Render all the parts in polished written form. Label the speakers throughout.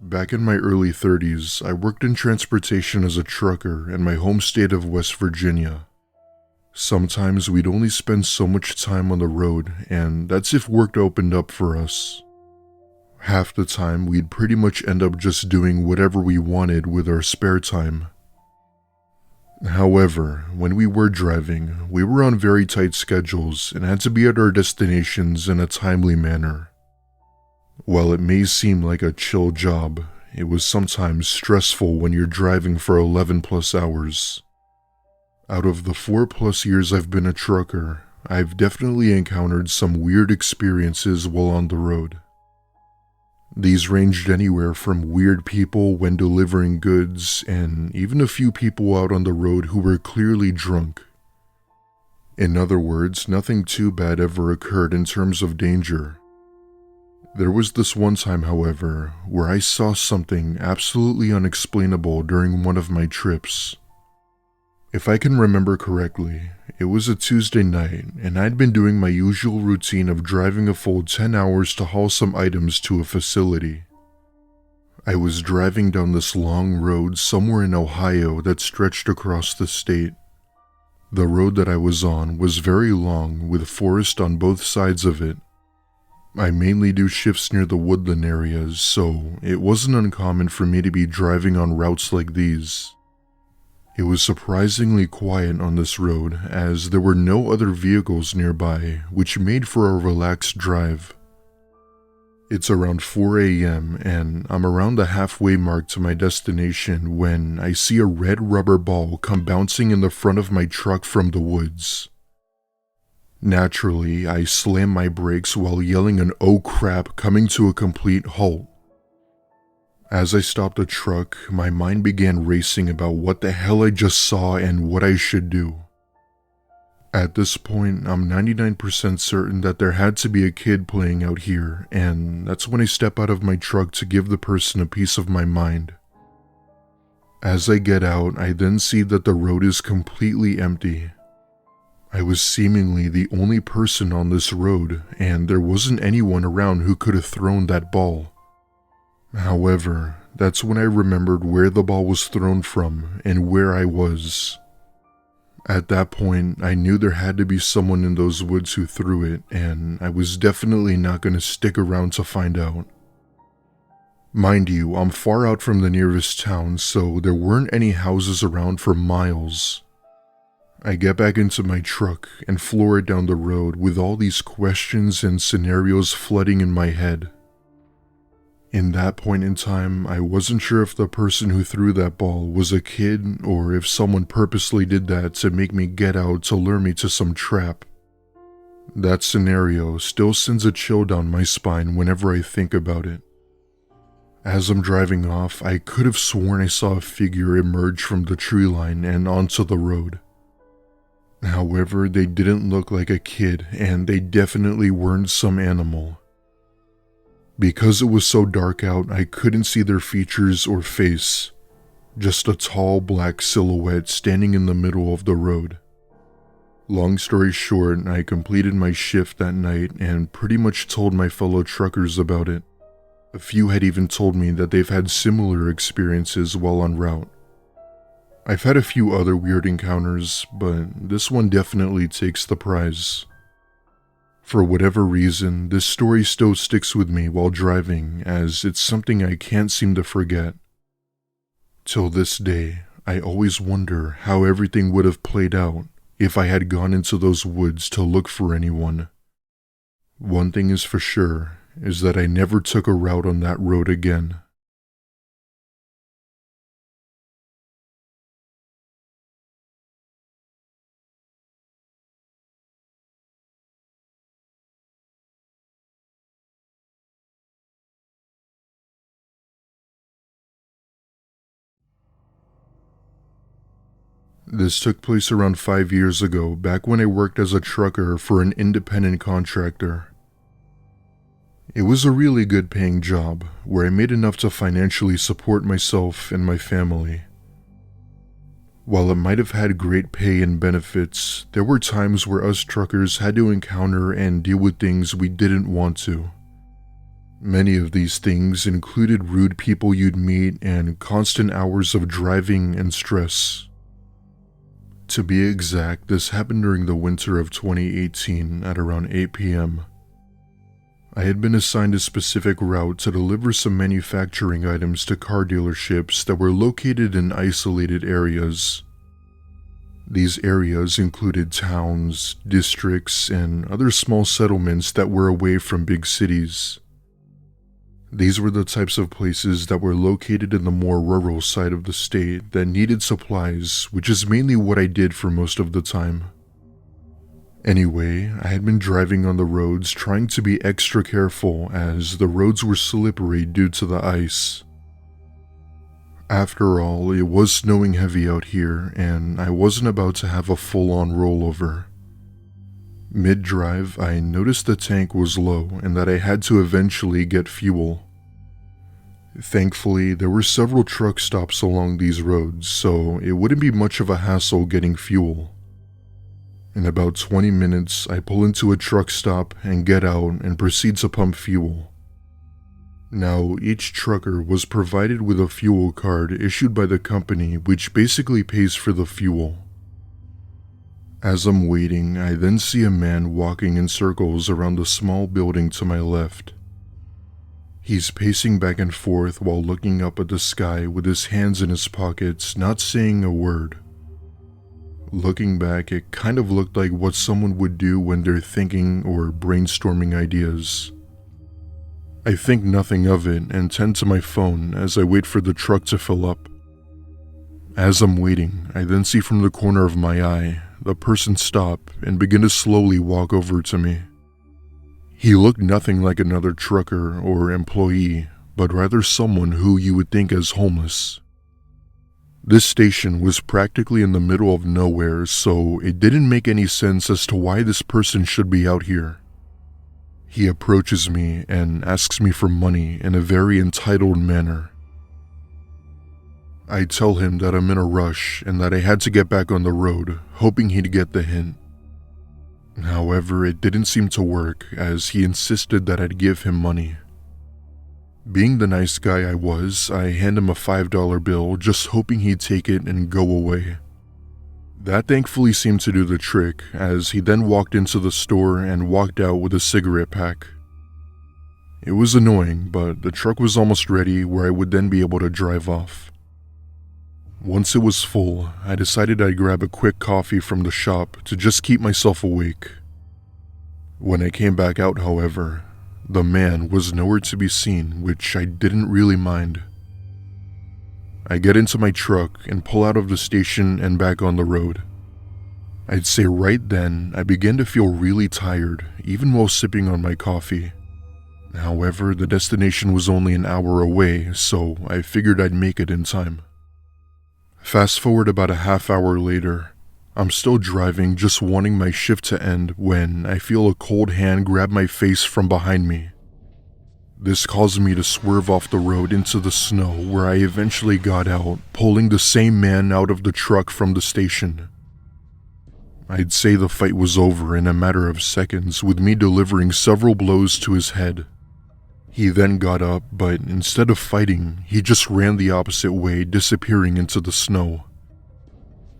Speaker 1: Back in my early 30s, I worked in transportation as a trucker in my home state of West Virginia. Sometimes we'd only spend so much time on the road, and that's if work opened up for us. Half the time, we'd pretty much end up just doing whatever we wanted with our spare time. However, when we were driving, we were on very tight schedules and had to be at our destinations in a timely manner. While it may seem like a chill job, it was sometimes stressful when you're driving for 11 plus hours. Out of the 4 plus years I've been a trucker, I've definitely encountered some weird experiences while on the road. These ranged anywhere from weird people when delivering goods and even a few people out on the road who were clearly drunk. In other words, nothing too bad ever occurred in terms of danger. There was this one time, however, where I saw something absolutely unexplainable during one of my trips. If I can remember correctly, it was a Tuesday night and I'd been doing my usual routine of driving a full 10 hours to haul some items to a facility. I was driving down this long road somewhere in Ohio that stretched across the state. The road that I was on was very long with forest on both sides of it. I mainly do shifts near the woodland areas, so it wasn't uncommon for me to be driving on routes like these. It was surprisingly quiet on this road as there were no other vehicles nearby, which made for a relaxed drive. It's around 4 a.m. and I'm around the halfway mark to my destination when I see a red rubber ball come bouncing in the front of my truck from the woods. Naturally, I slam my brakes while yelling an "oh crap" coming to a complete halt. As I stopped the truck, my mind began racing about what the hell I just saw and what I should do. At this point, I'm 99% certain that there had to be a kid playing out here, and that's when I step out of my truck to give the person a piece of my mind. As I get out, I then see that the road is completely empty. I was seemingly the only person on this road, and there wasn't anyone around who could have thrown that ball. However, that's when I remembered where the ball was thrown from and where I was. At that point, I knew there had to be someone in those woods who threw it, and I was definitely not going to stick around to find out. Mind you, I'm far out from the nearest town, so there weren't any houses around for miles. I get back into my truck and floor it down the road with all these questions and scenarios flooding in my head. In that point in time, I wasn't sure if the person who threw that ball was a kid or if someone purposely did that to make me get out to lure me to some trap. That scenario still sends a chill down my spine whenever I think about it. As I'm driving off, I could have sworn I saw a figure emerge from the tree line and onto the road. However, they didn't look like a kid, and they definitely weren't some animal. Because it was so dark out, I couldn't see their features or face, just a tall black silhouette standing in the middle of the road. Long story short, I completed my shift that night and pretty much told my fellow truckers about it. A few had even told me that they've had similar experiences while en route. I've had a few other weird encounters, but this one definitely takes the prize. For whatever reason, this story still sticks with me while driving, as it's something I can't seem to forget. Till this day, I always wonder how everything would have played out if I had gone into those woods to look for anyone. One thing is for sure, is that I never took a route on that road again. This took place around 5 years ago, back when I worked as a trucker for an independent contractor. It was a really good paying job, where I made enough to financially support myself and my family. While it might have had great pay and benefits, there were times where us truckers had to encounter and deal with things we didn't want to. Many of these things included rude people you'd meet and constant hours of driving and stress. To be exact, this happened during the winter of 2018 at around 8 p.m. I had been assigned a specific route to deliver some manufacturing items to car dealerships that were located in isolated areas. These areas included towns, districts, and other small settlements that were away from big cities. These were the types of places that were located in the more rural side of the state that needed supplies, which is mainly what I did for most of the time. Anyway, I had been driving on the roads trying to be extra careful as the roads were slippery due to the ice. After all, it was snowing heavy out here and I wasn't about to have a full-on rollover. Mid-drive, I noticed the tank was low and that I had to eventually get fuel. Thankfully, there were several truck stops along these roads, so it wouldn't be much of a hassle getting fuel. In about 20 minutes, I pull into a truck stop and get out and proceed to pump fuel. Now, each trucker was provided with a fuel card issued by the company, which basically pays for the fuel. As I'm waiting, I then see a man walking in circles around the small building to my left. He's pacing back and forth while looking up at the sky with his hands in his pockets, not saying a word. Looking back, it kind of looked like what someone would do when they're thinking or brainstorming ideas. I think nothing of it and tend to my phone as I wait for the truck to fill up. As I'm waiting, I then see from the corner of my eye the person stop and begin to slowly walk over to me. He looked nothing like another trucker or employee, but rather someone who you would think as homeless. This station was practically in the middle of nowhere, so it didn't make any sense as to why this person should be out here. He approaches me and asks me for money in a very entitled manner. I tell him that I'm in a rush and that I had to get back on the road, hoping he'd get the hint. However, it didn't seem to work as he insisted that I'd give him money. Being the nice guy I was, I hand him a $5 bill just hoping he'd take it and go away. That thankfully seemed to do the trick as he then walked into the store and walked out with a cigarette pack. It was annoying, but the truck was almost ready where I would then be able to drive off. Once it was full, I decided I'd grab a quick coffee from the shop to just keep myself awake. When I came back out, however, the man was nowhere to be seen, which I didn't really mind. I get into my truck and pull out of the station and back on the road. I'd say right then, I began to feel really tired, even while sipping on my coffee. However, the destination was only an hour away, so I figured I'd make it in time. Fast forward about a half hour later, I'm still driving, just wanting my shift to end when I feel a cold hand grab my face from behind me. This caused me to swerve off the road into the snow where I eventually got out, pulling the same man out of the truck from the station. I'd say the fight was over in a matter of seconds with me delivering several blows to his head. He then got up, but instead of fighting, he just ran the opposite way, disappearing into the snow.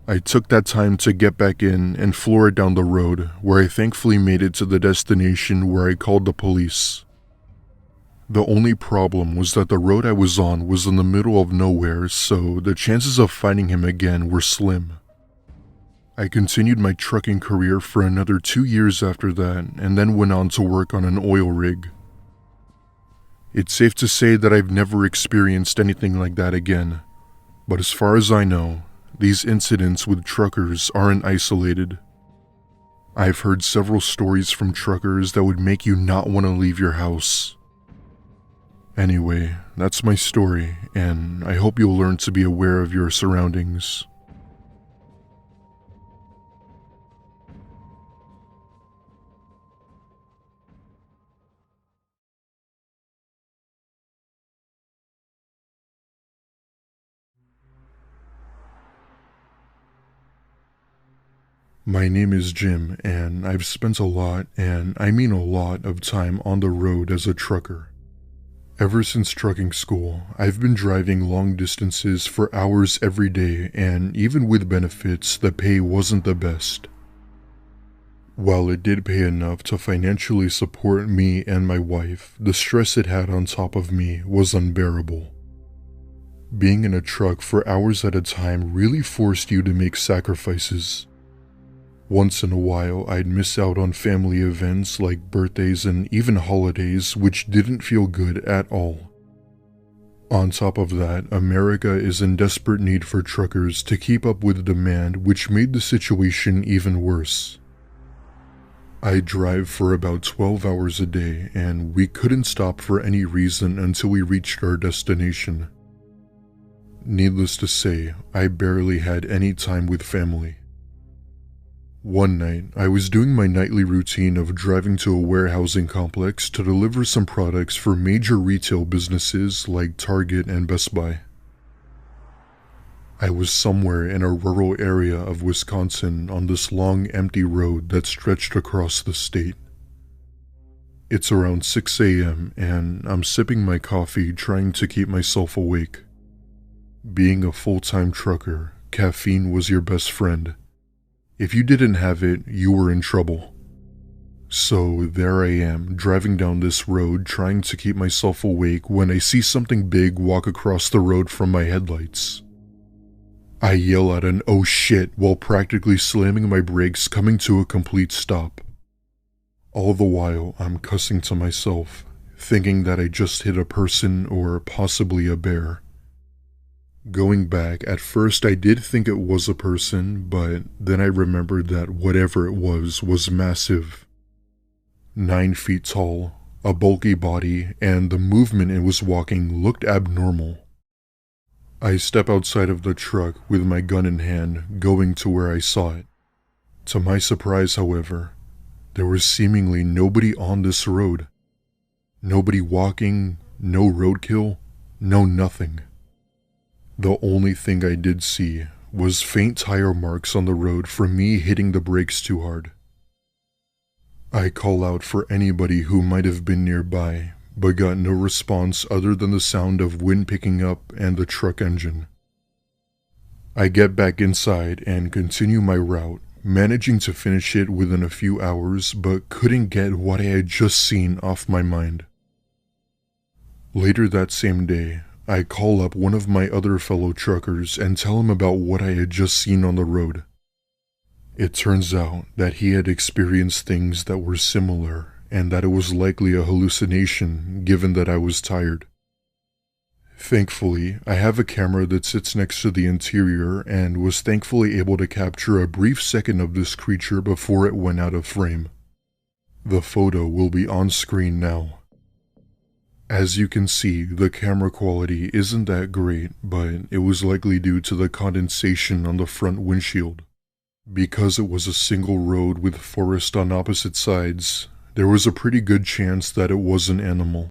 Speaker 1: I took that time to get back in and floor it down the road, where I thankfully made it to the destination where I called the police. The only problem was that the road I was on was in the middle of nowhere, so the chances of finding him again were slim. I continued my trucking career for another 2 years after that, and then went on to work on an oil rig. It's safe to say that I've never experienced anything like that again, but as far as I know, these incidents with truckers aren't isolated. I've heard several stories from truckers that would make you not want to leave your house. Anyway, that's my story, and I hope you'll learn to be aware of your surroundings. My name is Jim, and I've spent a lot, and I mean a lot of time on the road as a trucker. Ever since trucking school, I've been driving long distances for hours every day, and even with benefits, the pay wasn't the best. While it did pay enough to financially support me and my wife, the stress it had on top of me was unbearable. Being in a truck for hours at a time really forced you to make sacrifices. Once in a while, I'd miss out on family events like birthdays and even holidays, which didn't feel good at all. On top of that, America is in desperate need for truckers to keep up with demand, which made the situation even worse. I drive for about 12 hours a day, and we couldn't stop for any reason until we reached our destination. Needless to say, I barely had any time with family. One night, I was doing my nightly routine of driving to a warehousing complex to deliver some products for major retail businesses like Target and Best Buy. I was somewhere in a rural area of Wisconsin on this long, empty road that stretched across the state. It's around 6 a.m. and I'm sipping my coffee trying to keep myself awake. Being a full-time trucker, caffeine was your best friend. If you didn't have it, you were in trouble. So there I am, driving down this road trying to keep myself awake when I see something big walk across the road from my headlights. I yell out an "oh shit" while practically slamming my brakes, coming to a complete stop. All the while, I'm cussing to myself, thinking that I just hit a person or possibly a bear. Going back, at first I did think it was a person, but then I remembered that whatever it was massive. 9 feet tall, a bulky body, and the movement it was walking looked abnormal. I step outside of the truck with my gun in hand, going to where I saw it. To my surprise, however, there was seemingly nobody on this road. Nobody walking, no roadkill, no nothing. The only thing I did see was faint tire marks on the road from me hitting the brakes too hard. I call out for anybody who might have been nearby, but got no response other than the sound of wind picking up and the truck engine. I get back inside and continue my route, managing to finish it within a few hours, but couldn't get what I had just seen off my mind. Later that same day, I call up one of my other fellow truckers and tell him about what I had just seen on the road. It turns out that he had experienced things that were similar and that it was likely a hallucination given that I was tired. Thankfully, I have a camera that sits next to the interior and was thankfully able to capture a brief second of this creature before it went out of frame. The photo will be on screen now. As you can see, the camera quality isn't that great, but it was likely due to the condensation on the front windshield. Because it was a single road with forest on opposite sides, there was a pretty good chance that it was an animal.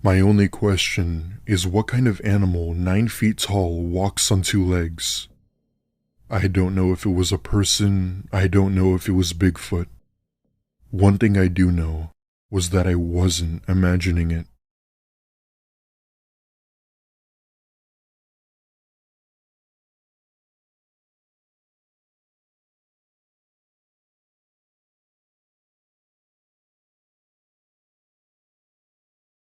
Speaker 1: My only question is what kind of animal 9 feet tall walks on 2 legs? I don't know if it was a person, I don't know if it was Bigfoot. One thing I do know was that I wasn't imagining it.